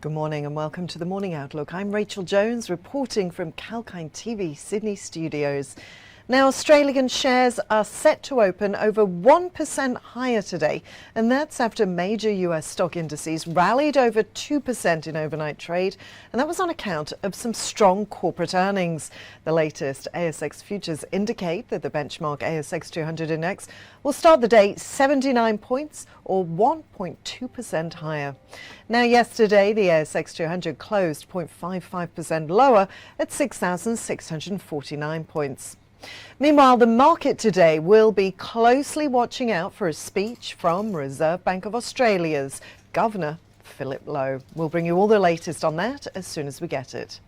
Good morning and welcome to the Morning Outlook. I'm Rachel Jones reporting from Kalkine TV Sydney studios. Now, Australian shares are set to open over 1% higher today, and that's after major US stock indices rallied over 2% in overnight trade, and that was on account of some strong corporate earnings. The latest ASX futures indicate that the benchmark ASX 200 index will start the day 79 points or 1.2% higher. Now, yesterday the ASX 200 closed 0.55% lower at 6,649 points. Meanwhile, the market today will be closely watching out for a speech from Reserve Bank of Australia's Governor Philip Lowe. We'll bring you all the latest on that as soon as we get it.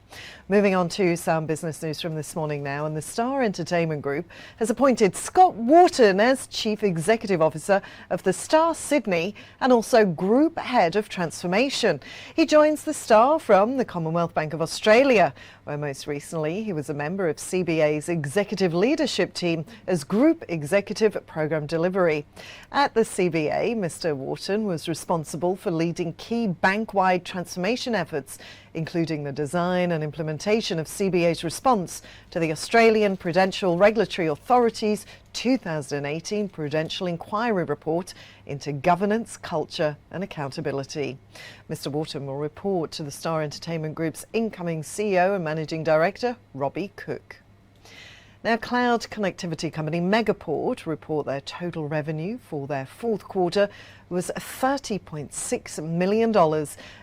Moving on to some business news from this morning now, and the Star Entertainment Group has appointed Scott Wharton as Chief Executive Officer of the Star Sydney and also Group Head of Transformation. He joins the Star from the Commonwealth Bank of Australia, where most recently he was a member of CBA's executive leadership team as Group Executive Program Delivery. At the CBA, Mr. Wharton was responsible for leading key bank-wide transformation efforts, including the design and implementation of CBA's response to the Australian Prudential Regulatory Authority's 2018 Prudential Inquiry Report into governance, culture and accountability. Mr. Wharton will report to the Star Entertainment Group's incoming CEO and Managing Director, Robbie Cook. Now, cloud connectivity company Megaport report their total revenue for their fourth quarter was $30.6 million,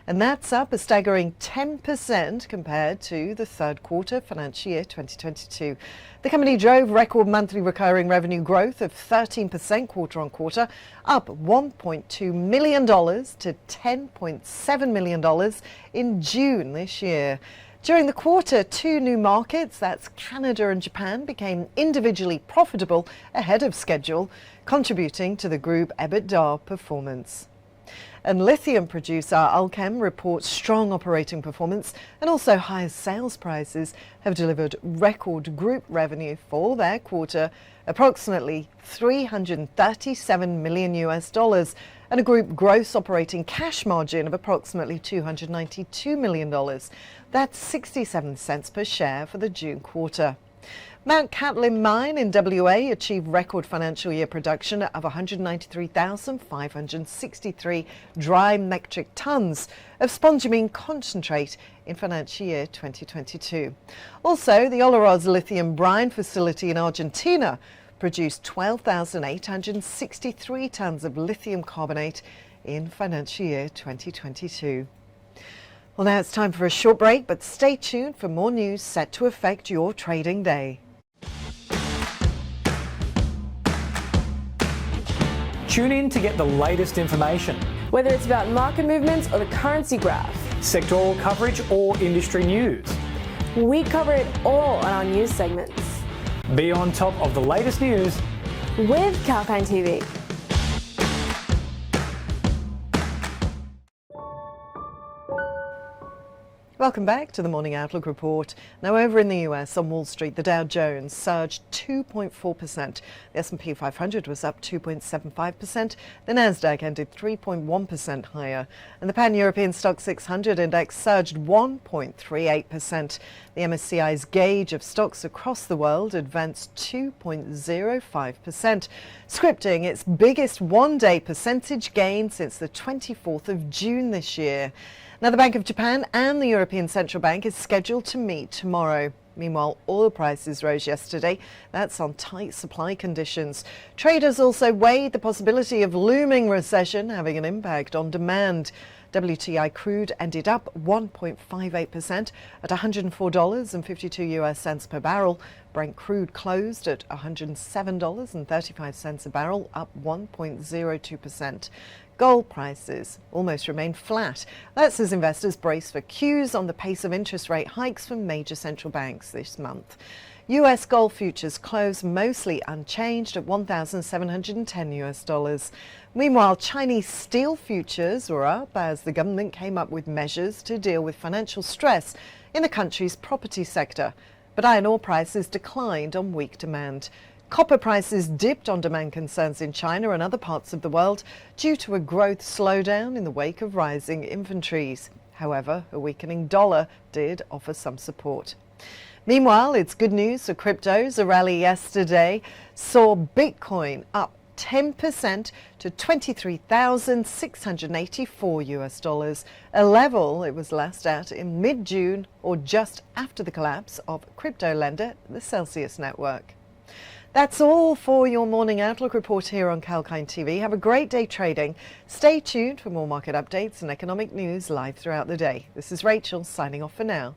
and that's up a staggering 10% compared to the third quarter financial year 2022. The company drove record monthly recurring revenue growth of 13% quarter on quarter, up $1.2 million to $10.7 million in June this year. During the quarter, two new markets, that's Canada and Japan, became individually profitable ahead of schedule, contributing to the group EBITDA performance. And lithium producer Allkem reports strong operating performance, and also higher sales prices have delivered record group revenue for their quarter, approximately $337 million US, and a group gross operating cash margin of approximately $292 million. That's 67 cents per share for the June quarter. Mount Cattlin Mine in WA achieved record financial year production of 193,563 dry metric tonnes of spodumene concentrate in financial year 2022. Also, the Olaroz Lithium brine facility in Argentina produced 12,863 tonnes of lithium carbonate in financial year 2022. Well, now it's time for a short break, but stay tuned for more news set to affect your trading day. Tune in to get the latest information. Whether it's about market movements or the currency graph, Sectoral coverage or industry news. we cover it all on our news segments. Be on top of the latest news With Kalkine TV. Welcome back to the Morning Outlook report. Now, over in the US on Wall Street, the Dow Jones surged 2.4%. The S&P 500 was up 2.75%. The Nasdaq ended 3.1% higher. And the Pan-European Stock 600 index surged 1.38%. The MSCI's gauge of stocks across the world advanced 2.05%, scripting its biggest one-day percentage gain since the 24th of June this year. Now, the Bank of Japan and the European Central Bank is scheduled to meet tomorrow. Meanwhile, oil prices rose yesterday. That's on tight supply conditions. Traders also weighed the possibility of looming recession having an impact on demand. WTI crude ended up 1.58% at $104.52 US cents per barrel. Brent crude closed at $107.35 a barrel, up 1.02%. Gold prices almost remained flat. That's as investors brace for cues on the pace of interest rate hikes from major central banks this month. US gold futures closed mostly unchanged at $1,710 US. Meanwhile, Chinese steel futures were up as the government came up with measures to deal with financial stress in the country's property sector. But iron ore prices declined on weak demand. Copper prices dipped on demand concerns in China and other parts of the world due to a growth slowdown in the wake of rising inventories. However, a weakening dollar did offer some support. Meanwhile, it's good news for cryptos. A rally yesterday saw Bitcoin up 10% to $23,684, a level it was last at in mid-June or just after the collapse of crypto lender, the Celsius network. That's all for your Morning Outlook report here on Kalkine TV. Have a great day trading. Stay tuned for more market updates and economic news live throughout the day. This is Rachel signing off for now.